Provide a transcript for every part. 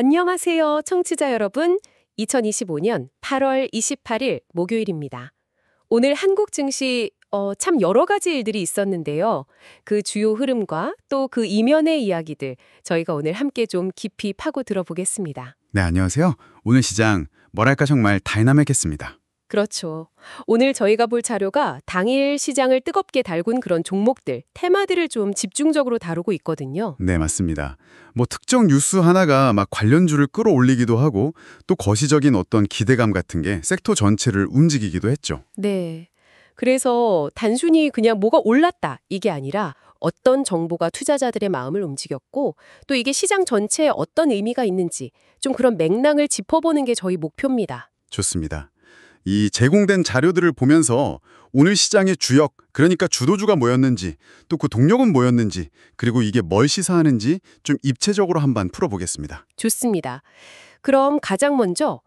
안녕하세요, 청취자 여러분. 2025년 8월 28일 목요일입니다. 오늘 한국 증시 참 여러 가지 일들이 있었는데요. 그 주요 흐름과 또 그 이면의 이야기들 저희가 오늘 함께 좀 깊이 파고 들어보겠습니다. 네, 안녕하세요. 오늘 시장 뭐랄까 정말 다이나믹했습니다. 그렇죠. 오늘 저희가 볼 자료가 당일 시장을 뜨겁게 달군 그런 종목들, 테마들을 좀 집중적으로 다루고 있거든요. 네, 맞습니다. 뭐 특정 뉴스 하나가 막 관련주를 끌어올리기도 하고 또 거시적인 어떤 기대감 같은 게 섹터 전체를 움직이기도 했죠. 네. 그래서 단순히 그냥 뭐가 올랐다 이게 아니라 어떤 정보가 투자자들의 마음을 움직였고 또 이게 시장 전체에 어떤 의미가 있는지 좀 그런 맥락을 짚어보는 게 저희 목표입니다. 좋습니다. 이 제공된 자료들을 보면서 오늘 시장의 주역, 그러니까 주도주가 뭐였는지, 또 그 동력은 뭐였는지, 그리고 이게 뭘 시사하는지 좀 입체적으로 한번 풀어보겠습니다. 좋습니다. 그럼 가장 먼저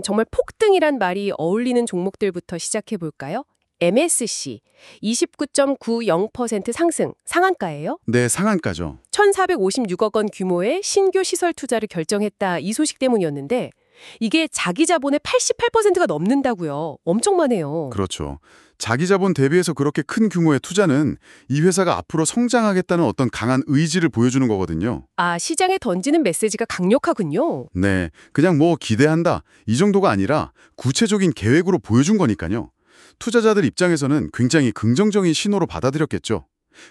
정말 폭등이란 말이 어울리는 종목들부터 시작해 볼까요? MSC 29.90% 상승, 상한가예요? 네, 상한가죠. 1,456억 원 규모의 신규 시설 투자를 결정했다 이 소식 때문이었는데 이게 자기 자본의 88%가 넘는다고요. 엄청 많네요. 그렇죠. 자기 자본 대비해서 그렇게 큰 규모의 투자는 이 회사가 앞으로 성장하겠다는 어떤 강한 의지를 보여주는 거거든요. 아, 시장에 던지는 메시지가 강력하군요. 네, 그냥 뭐 기대한다 이 정도가 아니라 구체적인 계획으로 보여준 거니까요. 투자자들 입장에서는 굉장히 긍정적인 신호로 받아들였겠죠.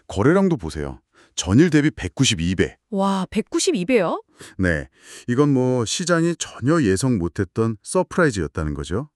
거래량도 보세요. 전일 대비 192배. 와, 192배요? 네, 이건 뭐 시장이 전혀 예상 못했던 서프라이즈였다는 거죠.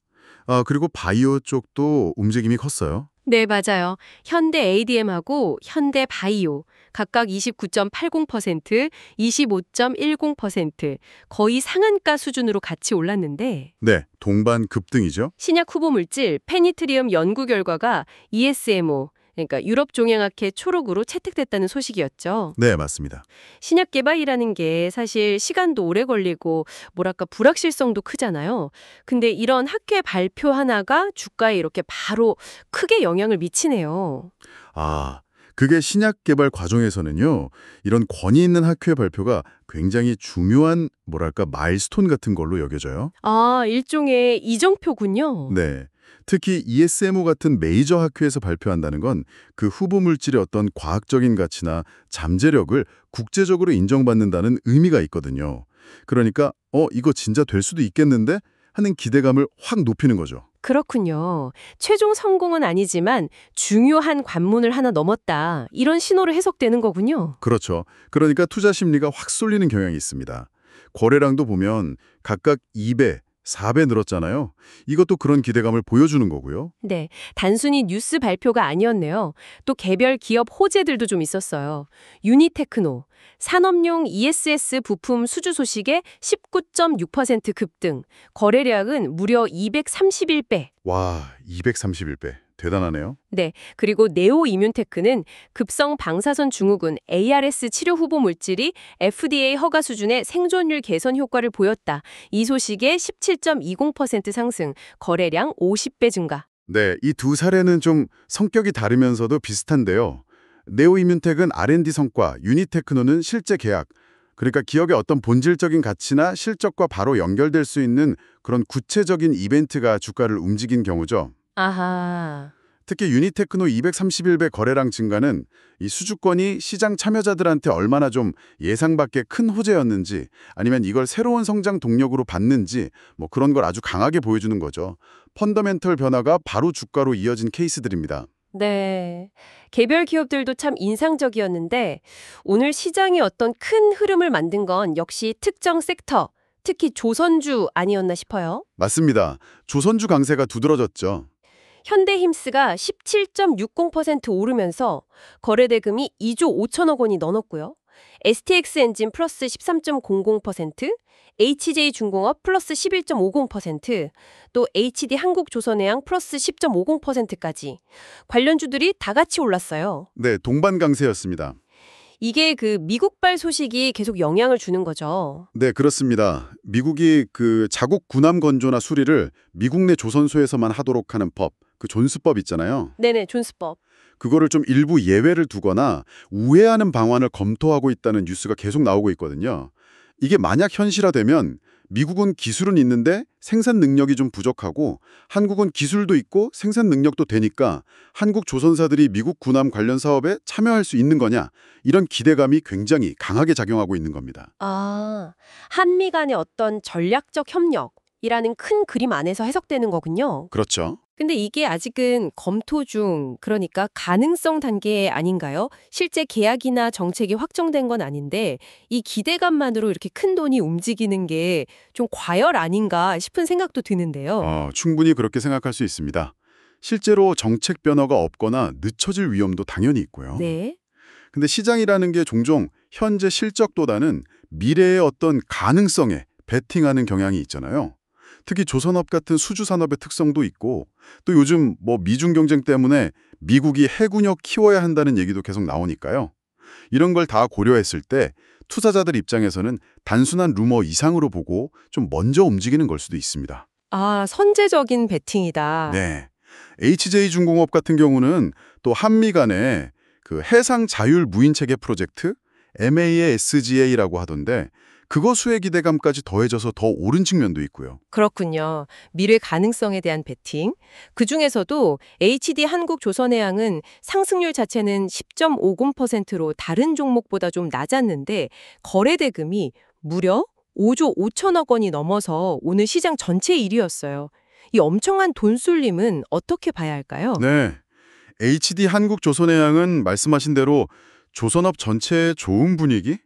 그리고 바이오 쪽도 움직임이 컸어요. 네, 맞아요. 현대 ADM하고 현대 바이오 각각 29.80%, 25.10% 거의 상한가 수준으로 같이 올랐는데 네, 동반 급등이죠. 신약 후보 물질 페니트리움 연구 결과가 ESMO 그러니까 유럽 종양학회 초록으로 채택됐다는 소식이었죠. 네, 맞습니다. 신약 개발이라는 게 사실 시간도 오래 걸리고 뭐랄까 불확실성도 크잖아요. 근데 이런 학회 발표 하나가 주가에 이렇게 바로 크게 영향을 미치네요. 그게 신약 개발 과정에서는요. 이런 권위 있는 학회 발표가 굉장히 중요한 뭐랄까 마일스톤 같은 걸로 여겨져요. 아, 일종의 이정표군요. 네. 특히 ESMO 같은 메이저 학회에서 발표한다는 건 그 후보 물질의 어떤 과학적인 가치나 잠재력을 국제적으로 인정받는다는 의미가 있거든요. 그러니까 이거 진짜 될 수도 있겠는데 하는 기대감을 확 높이는 거죠. 그렇군요. 최종 성공은 아니지만 중요한 관문을 하나 넘었다. 이런 신호로 해석되는 거군요. 그렇죠. 그러니까 투자 심리가 확 쏠리는 경향이 있습니다. 거래량도 보면 각각 2배, 4배 늘었잖아요. 이것도 그런 기대감을 보여주는 거고요. 네, 단순히 뉴스 발표가 아니었네요. 또 개별 기업 호재들도 좀 있었어요. 유니테크노, 산업용 ESS 부품 수주 소식에 19.6% 급등, 거래량은 무려 231배. 와, 231배. 대단하네요. 네, 그리고 네오 이뮨테크는 급성 방사선 증후군 ARS 치료 후보 물질이 FDA 허가 수준의 생존율 개선 효과를 보였다. 이 소식에 17.20% 상승, 거래량 50배 증가. 네, 이 두 사례는 좀 성격이 다르면서도 비슷한데요. 네오이뮨텍은 R&D 성과, 유니테크노는 실제 계약, 그러니까 기업의 어떤 본질적인 가치나 실적과 바로 연결될 수 있는 그런 구체적인 이벤트가 주가를 움직인 경우죠. 아하. 특히 유니테크노 231배 거래량 증가는 이 수주권이 시장 참여자들한테 얼마나 좀 예상 밖의 큰 호재였는지 아니면 이걸 새로운 성장 동력으로 봤는지 뭐 그런 걸 아주 강하게 보여주는 거죠. 펀더멘털 변화가 바로 주가로 이어진 케이스들입니다. 네. 개별 기업들도 참 인상적이었는데 오늘 시장의 어떤 큰 흐름을 만든 건 역시 특정 섹터, 특히 조선주 아니었나 싶어요. 맞습니다. 조선주 강세가 두드러졌죠. 현대힘스가 17.60% 오르면서 거래대금이 2조 5천억 원이 넘었고요. STX 엔진 플러스 13.00%, HJ중공업 플러스 11.50%, 또 HD 한국조선해양 플러스 10.50%까지 관련주들이 다 같이 올랐어요. 네, 동반 강세였습니다. 이게 그 미국발 소식이 계속 영향을 주는 거죠. 네, 그렇습니다. 미국이 그 자국 군함 건조나 수리를 미국 내 조선소에서만 하도록 하는 법, 그 존스법 있잖아요. 네네, 존스법. 그거를 좀 일부 예외를 두거나 우회하는 방안을 검토하고 있다는 뉴스가 계속 나오고 있거든요. 이게 만약 현실화되면 미국은 기술은 있는데 생산 능력이 좀 부족하고 한국은 기술도 있고 생산 능력도 되니까 한국 조선사들이 미국 군함 관련 사업에 참여할 수 있는 거냐, 이런 기대감이 굉장히 강하게 작용하고 있는 겁니다. 아, 한미 간의 어떤 전략적 협력이라는 큰 그림 안에서 해석되는 거군요. 그렇죠. 근데 이게 아직은 검토 중, 그러니까 가능성 단계 아닌가요? 실제 계약이나 정책이 확정된 건 아닌데 이 기대감만으로 이렇게 큰 돈이 움직이는 게 좀 과열 아닌가 싶은 생각도 드는데요. 충분히 그렇게 생각할 수 있습니다. 실제로 정책 변화가 없거나 늦춰질 위험도 당연히 있고요. 네. 근데 시장이라는 게 종종 현재 실적보다는 미래의 어떤 가능성에 베팅하는 경향이 있잖아요. 특히 조선업 같은 수주 산업의 특성도 있고, 또 요즘 미중 경쟁 때문에 미국이 해군력 키워야 한다는 얘기도 계속 나오니까요. 이런 걸 다 고려했을 때 투자자들 입장에서는 단순한 루머 이상으로 보고 좀 먼저 움직이는 걸 수도 있습니다. 아, 선제적인 베팅이다. 네. HJ중공업 같은 경우는 또 한미 간의 그 해상 자율 무인 체계 프로젝트 MASGA라고 하던데, 그거 수혜 기대감까지 더해져서 더 오른 측면도 있고요. 그렇군요. 미래 가능성에 대한 베팅. 그중에서도 HD 한국조선해양은 상승률 자체는 10.50%로 다른 종목보다 좀 낮았는데 거래 대금이 무려 5조 5천억 원이 넘어서 오늘 시장 전체 1위였어요. 이 엄청난 돈 쏠림은 어떻게 봐야 할까요? 네. HD 한국조선해양은 말씀하신 대로 조선업 전체의 좋은 분위기,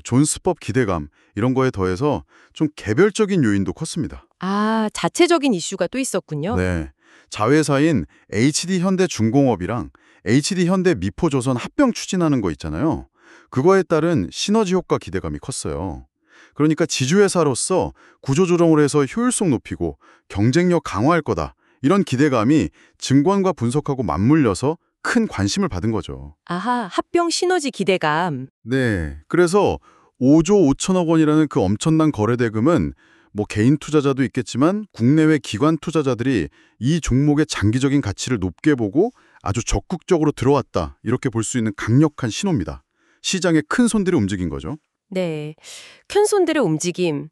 존스법 기대감 이런 거에 더해서 좀 개별적인 요인도 컸습니다. 아, 자체적인 이슈가 또 있었군요. 네. 자회사인 HD현대중공업이랑 HD현대미포조선 합병 추진하는 거 있잖아요. 그거에 따른 시너지 효과 기대감이 컸어요. 그러니까 지주회사로서 구조조정을 해서 효율성 높이고 경쟁력 강화할 거다, 이런 기대감이 증권과 분석하고 맞물려서 큰 관심을 받은 거죠. 아하, 합병 시너지 기대감. 네. 그래서 5조 5천억 원이라는 그 엄청난 거래 대금은 개인 투자자도 있겠지만 국내외 기관 투자자들이 이 종목의 장기적인 가치를 높게 보고 아주 적극적으로 들어왔다, 이렇게 볼 수 있는 강력한 신호입니다. 시장에 큰 손들이 움직인 거죠. 네. 큰 손들의 움직임.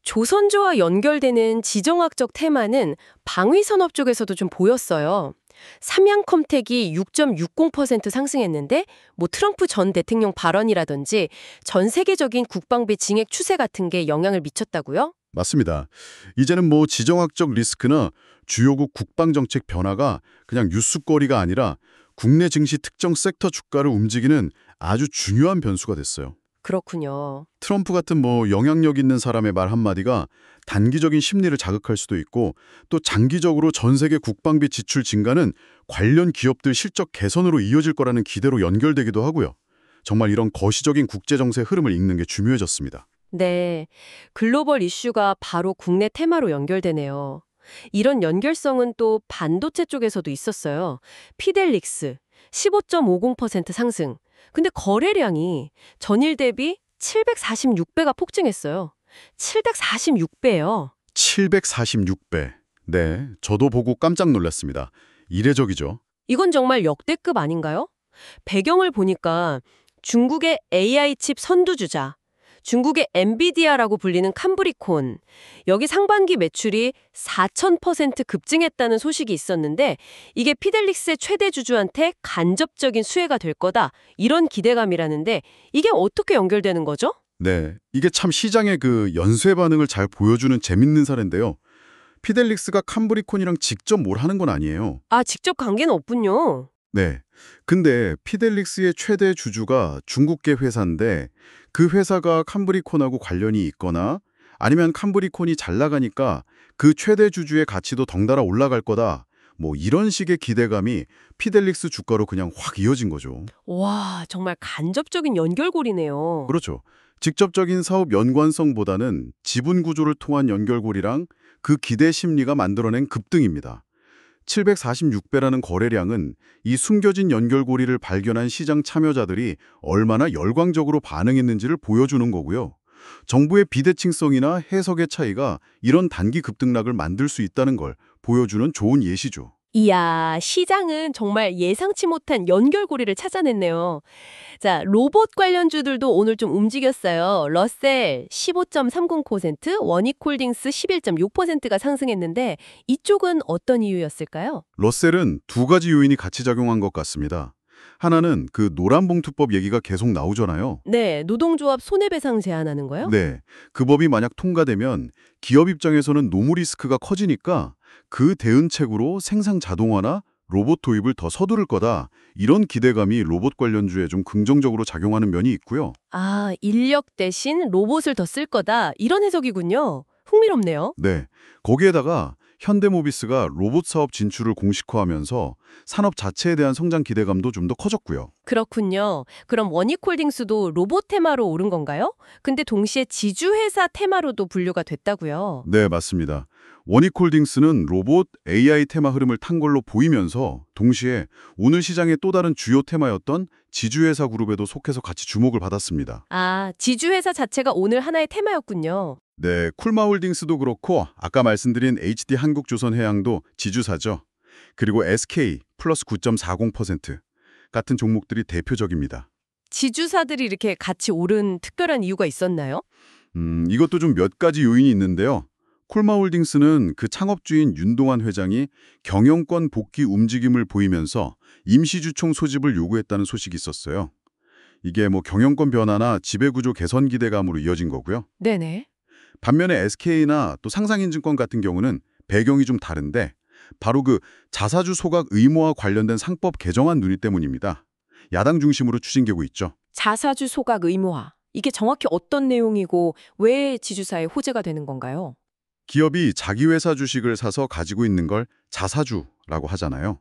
조선조와 연결되는 지정학적 테마는 방위산업 쪽에서도 좀 보였어요. 삼양컴텍이 6.60% 상승했는데 트럼프 전 대통령 발언이라든지 전 세계적인 국방비 증액 추세 같은 게 영향을 미쳤다고요? 맞습니다. 이제는 지정학적 리스크나 주요국 국방정책 변화가 그냥 뉴스거리가 아니라 국내 증시 특정 섹터 주가를 움직이는 아주 중요한 변수가 됐어요. 그렇군요. 트럼프 같은 영향력 있는 사람의 말 한마디가 단기적인 심리를 자극할 수도 있고, 또 장기적으로 전 세계 국방비 지출 증가는 관련 기업들 실적 개선으로 이어질 거라는 기대로 연결되기도 하고요. 정말 이런 거시적인 국제정세 흐름을 읽는 게 중요해졌습니다. 네. 글로벌 이슈가 바로 국내 테마로 연결되네요. 이런 연결성은 또 반도체 쪽에서도 있었어요. 피델릭스 15.50% 상승. 근데 거래량이 전일 대비 746배가 폭증했어요. 746배요. 746배. 네, 저도 보고 깜짝 놀랐습니다. 이례적이죠. 이건 정말 역대급 아닌가요? 배경을 보니까 중국의 AI 칩 선두주자, 중국의 엔비디아라고 불리는 캄브리콘, 여기 상반기 매출이 4000% 급증했다는 소식이 있었는데 이게 피델릭스의 최대 주주한테 간접적인 수혜가 될 거다, 이런 기대감이라는데 이게 어떻게 연결되는 거죠? 네, 이게 참 시장의 그 연쇄 반응을 잘 보여주는 재밌는 사례인데요. 피델릭스가 캄브리콘이랑 직접 뭘 하는 건 아니에요. 아, 직접 관계는 없군요. 네. 근데 피델릭스의 최대 주주가 중국계 회사인데 그 회사가 캄브리콘하고 관련이 있거나 아니면 캄브리콘이 잘 나가니까 그 최대 주주의 가치도 덩달아 올라갈 거다, 이런 식의 기대감이 피델릭스 주가로 그냥 확 이어진 거죠. 와, 정말 간접적인 연결고리네요. 그렇죠. 직접적인 사업 연관성보다는 지분 구조를 통한 연결고리랑 그 기대 심리가 만들어낸 급등입니다. 746배라는 거래량은 이 숨겨진 연결고리를 발견한 시장 참여자들이 얼마나 열광적으로 반응했는지를 보여주는 거고요. 정부의 비대칭성이나 해석의 차이가 이런 단기 급등락을 만들 수 있다는 걸 보여주는 좋은 예시죠. 이야, 시장은 정말 예상치 못한 연결고리를 찾아냈네요. 자, 로봇 관련주들도 오늘 좀 움직였어요. 러셀 15.30%, 원익홀딩스 11.6%가 상승했는데 이쪽은 어떤 이유였을까요? 러셀은 두 가지 요인이 같이 작용한 것 같습니다. 하나는 그 노란봉투법 얘기가 계속 나오잖아요. 네, 노동조합 손해배상 제한하는 거요? 네, 그 법이 만약 통과되면 기업 입장에서는 노무 리스크가 커지니까 그 대응책으로 생산 자동화나 로봇 도입을 더 서두를 거다. 이런 기대감이 로봇 관련주에 좀 긍정적으로 작용하는 면이 있고요. 아, 인력 대신 로봇을 더 쓸 거다. 이런 해석이군요. 흥미롭네요. 네, 거기에다가 현대모비스가 로봇 사업 진출을 공식화하면서 산업 자체에 대한 성장 기대감도 좀 더 커졌고요. 그렇군요. 그럼 원익홀딩스도 로봇 테마로 오른 건가요? 근데 동시에 지주회사 테마로도 분류가 됐다고요. 네, 맞습니다. 원익홀딩스는 로봇, AI 테마 흐름을 탄 걸로 보이면서 동시에 오늘 시장의 또 다른 주요 테마였던 지주회사 그룹에도 속해서 같이 주목을 받았습니다. 아, 지주회사 자체가 오늘 하나의 테마였군요. 네, 쿨마홀딩스도 그렇고 아까 말씀드린 HD 한국조선해양도 지주사죠. 그리고 SK 플러스 9.40% 같은 종목들이 대표적입니다. 지주사들이 이렇게 같이 오른 특별한 이유가 있었나요? 이것도 좀 몇 가지 요인이 있는데요. 콜마홀딩스는 그 창업주인 윤동환 회장이 경영권 복귀 움직임을 보이면서 임시주총 소집을 요구했다는 소식이 있었어요. 이게 뭐 경영권 변화나 지배구조 개선 기대감으로 이어진 거고요. 네네. 반면에 SK나 또 상상인증권 같은 경우는 배경이 좀 다른데 바로 그 자사주 소각 의무와 관련된 상법 개정안 논의 때문입니다. 야당 중심으로 추진되고 있죠. 자사주 소각 의무화. 이게 정확히 어떤 내용이고 왜 지주사의 호재가 되는 건가요? 기업이 자기 회사 주식을 사서 가지고 있는 걸 자사주라고 하잖아요.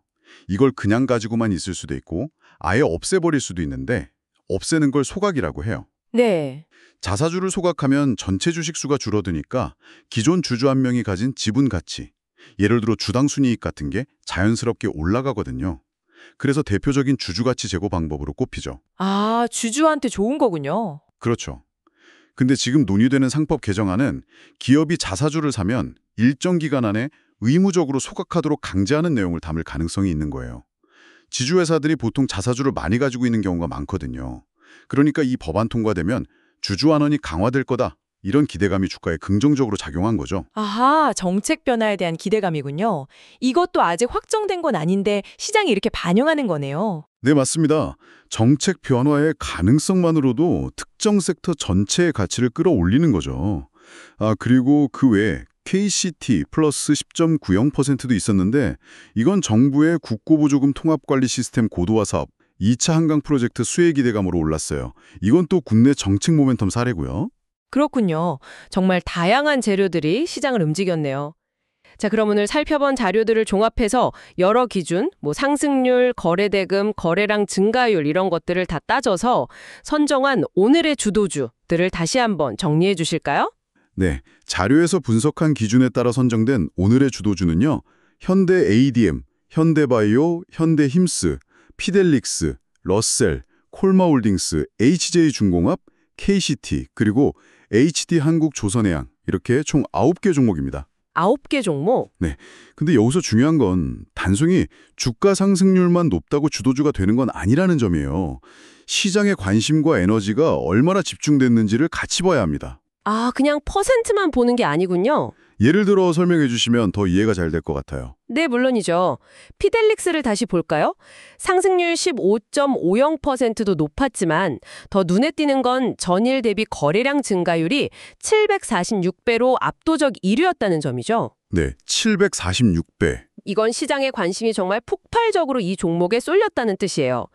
이걸 그냥 가지고만 있을 수도 있고 아예 없애버릴 수도 있는데 없애는 걸 소각이라고 해요. 네. 자사주를 소각하면 전체 주식 수가 줄어드니까 기존 주주 한 명이 가진 지분 가치, 예를 들어 주당 순이익 같은 게 자연스럽게 올라가거든요. 그래서 대표적인 주주 가치 제고 방법으로 꼽히죠. 아, 주주한테 좋은 거군요. 그렇죠. 근데 지금 논의되는 상법 개정안은 기업이 자사주를 사면 일정 기간 안에 의무적으로 소각하도록 강제하는 내용을 담을 가능성이 있는 거예요. 지주회사들이 보통 자사주를 많이 가지고 있는 경우가 많거든요. 그러니까 이 법안 통과되면 주주 환원이 강화될 거다. 이런 기대감이 주가에 긍정적으로 작용한 거죠. 아하, 정책 변화에 대한 기대감이군요. 이것도 아직 확정된 건 아닌데 시장이 이렇게 반영하는 거네요. 네, 맞습니다. 정책 변화의 가능성만으로도 특정 섹터 전체의 가치를 끌어올리는 거죠. 그리고 그 외에 KCT 플러스 10.90%도 있었는데 이건 정부의 국고보조금 통합관리 시스템 고도화 사업 2차 한강 프로젝트 수혜 기대감으로 올랐어요. 이건 또 국내 정책 모멘텀 사례고요. 그렇군요. 정말 다양한 재료들이 시장을 움직였네요. 자, 그럼 오늘 살펴본 자료들을 종합해서 여러 기준, 상승률, 거래대금, 거래량 증가율 이런 것들을 다 따져서 선정한 오늘의 주도주들을 다시 한번 정리해 주실까요? 네, 자료에서 분석한 기준에 따라 선정된 오늘의 주도주는요. 현대 ADM, 현대바이오, 현대힘스, 피델릭스, 러셀, 콜마홀딩스, HJ중공업, KCT, 그리고 HD 한국조선해양 이렇게 총 9개 종목입니다. 9개 종목? 네, 근데 여기서 중요한 건 단순히 주가 상승률만 높다고 주도주가 되는 건 아니라는 점이에요. 시장의 관심과 에너지가 얼마나 집중됐는지를 같이 봐야 합니다. 아, 그냥 퍼센트만 보는 게 아니군요. 예를 들어 설명해 주시면 더 이해가 잘 될 것 같아요. 네, 물론이죠. 피델릭스를 다시 볼까요? 상승률 15.50%도 높았지만 더 눈에 띄는 건 전일 대비 거래량 증가율이 746배로 압도적 1위였다는 점이죠. 네, 746배. 이건 시장의 관심이 정말 폭발적으로 이 종목에 쏠렸다는 뜻이에요.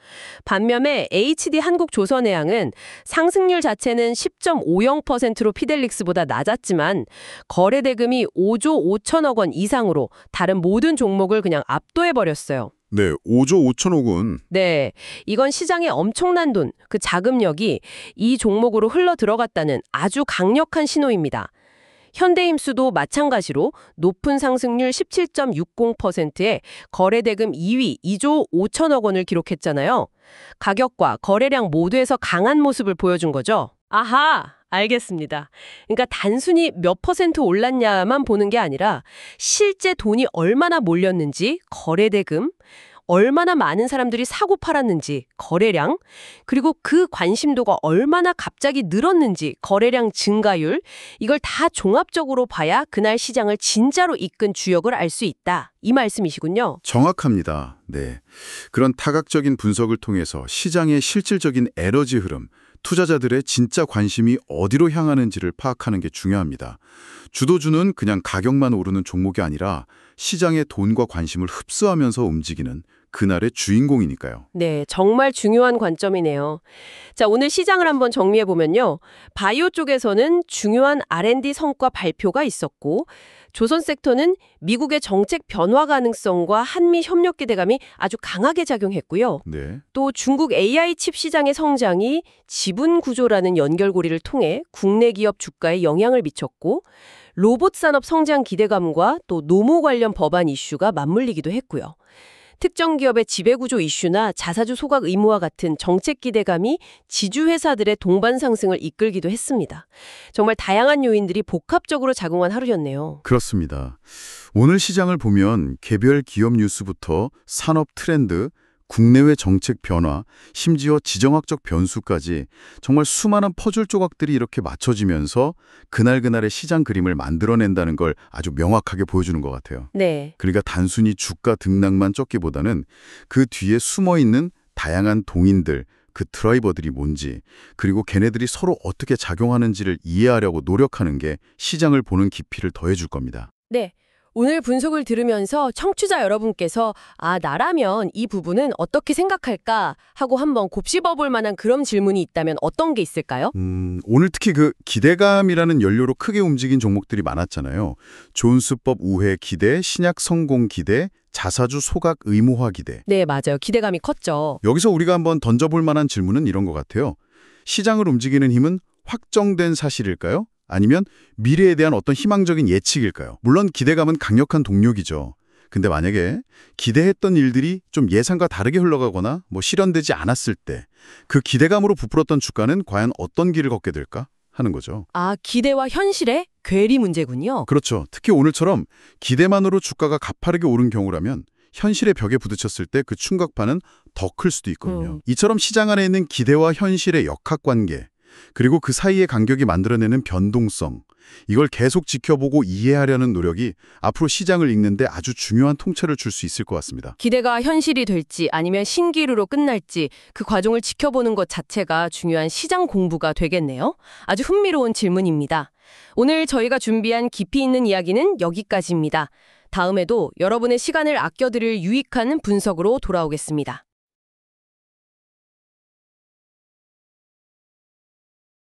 반면에 HD 한국조선해양은 상승률 자체는 10.50%로 피델릭스보다 낮았지만 거래대금이 5조 5천억 원 이상으로 다른 모든 종목을 그냥 압도해버렸어요. 네, 5조 5천억 원. 네, 이건 시장에 엄청난 돈, 그 자금력이 이 종목으로 흘러 들어갔다는 아주 강력한 신호입니다. 현대힘스도 마찬가지로 높은 상승률 17.60%에 거래대금 2위 2조 5천억 원을 기록했잖아요. 가격과 거래량 모두에서 강한 모습을 보여준 거죠. 아하! 알겠습니다. 그러니까 단순히 몇 퍼센트 올랐냐만 보는 게 아니라 실제 돈이 얼마나 몰렸는지, 거래대금, 얼마나 많은 사람들이 사고 팔았는지, 거래량, 그리고 그 관심도가 얼마나 갑자기 늘었는지, 거래량 증가율, 이걸 다 종합적으로 봐야 그날 시장을 진짜로 이끈 주역을 알 수 있다. 이 말씀이시군요. 정확합니다. 네. 그런 타각적인 분석을 통해서 시장의 실질적인 에너지 흐름, 투자자들의 진짜 관심이 어디로 향하는지를 파악하는 게 중요합니다. 주도주는 그냥 가격만 오르는 종목이 아니라 시장의 돈과 관심을 흡수하면서 움직이는 그날의 주인공이니까요. 네, 정말 중요한 관점이네요. 자, 오늘 시장을 한번 정리해보면요. 바이오 쪽에서는 중요한 R&D 성과 발표가 있었고, 조선 섹터는 미국의 정책 변화 가능성과 한미 협력 기대감이 아주 강하게 작용했고요. 네. 또 중국 AI 칩 시장의 성장이 지분 구조라는 연결고리를 통해 국내 기업 주가에 영향을 미쳤고, 로봇 산업 성장 기대감과 또 노무 관련 법안 이슈가 맞물리기도 했고요. 특정 기업의 지배구조 이슈나 자사주 소각 의무와 같은 정책 기대감이 지주회사들의 동반 상승을 이끌기도 했습니다. 정말 다양한 요인들이 복합적으로 작용한 하루였네요. 그렇습니다. 오늘 시장을 보면 개별 기업 뉴스부터 산업 트렌드, 국내외 정책 변화, 심지어 지정학적 변수까지 정말 수많은 퍼즐 조각들이 이렇게 맞춰지면서 그날그날의 시장 그림을 만들어낸다는 걸 아주 명확하게 보여주는 것 같아요. 네. 그러니까 단순히 주가 등락만 쫓기보다는 그 뒤에 숨어있는 다양한 동인들, 그 드라이버들이 뭔지, 그리고 걔네들이 서로 어떻게 작용하는지를 이해하려고 노력하는 게 시장을 보는 깊이를 더해줄 겁니다. 네. 오늘 분석을 들으면서 청취자 여러분께서 나라면 이 부분은 어떻게 생각할까 하고 한번 곱씹어볼 만한 그런 질문이 있다면 어떤 게 있을까요? 오늘 특히 그 기대감이라는 연료로 크게 움직인 종목들이 많았잖아요. 존스법 우회 기대, 신약 성공 기대, 자사주 소각 의무화 기대. 네, 맞아요. 기대감이 컸죠. 여기서 우리가 한번 던져볼 만한 질문은 이런 것 같아요. 시장을 움직이는 힘은 확정된 사실일까요? 아니면 미래에 대한 어떤 희망적인 예측일까요? 물론 기대감은 강력한 동력이죠. 근데 만약에 기대했던 일들이 좀 예상과 다르게 흘러가거나 실현되지 않았을 때 그 기대감으로 부풀었던 주가는 과연 어떤 길을 걷게 될까 하는 거죠. 기대와 현실의 괴리 문제군요. 그렇죠. 특히 오늘처럼 기대만으로 주가가 가파르게 오른 경우라면 현실의 벽에 부딪혔을 때 그 충격파는 더 클 수도 있거든요. 이처럼 시장 안에 있는 기대와 현실의 역학관계, 그리고 그 사이의 간격이 만들어내는 변동성, 이걸 계속 지켜보고 이해하려는 노력이 앞으로 시장을 읽는데 아주 중요한 통찰을 줄 수 있을 것 같습니다. 기대가 현실이 될지 아니면 신기루로 끝날지 그 과정을 지켜보는 것 자체가 중요한 시장 공부가 되겠네요. 아주 흥미로운 질문입니다. 오늘 저희가 준비한 깊이 있는 이야기는 여기까지입니다. 다음에도 여러분의 시간을 아껴드릴 유익한 분석으로 돌아오겠습니다.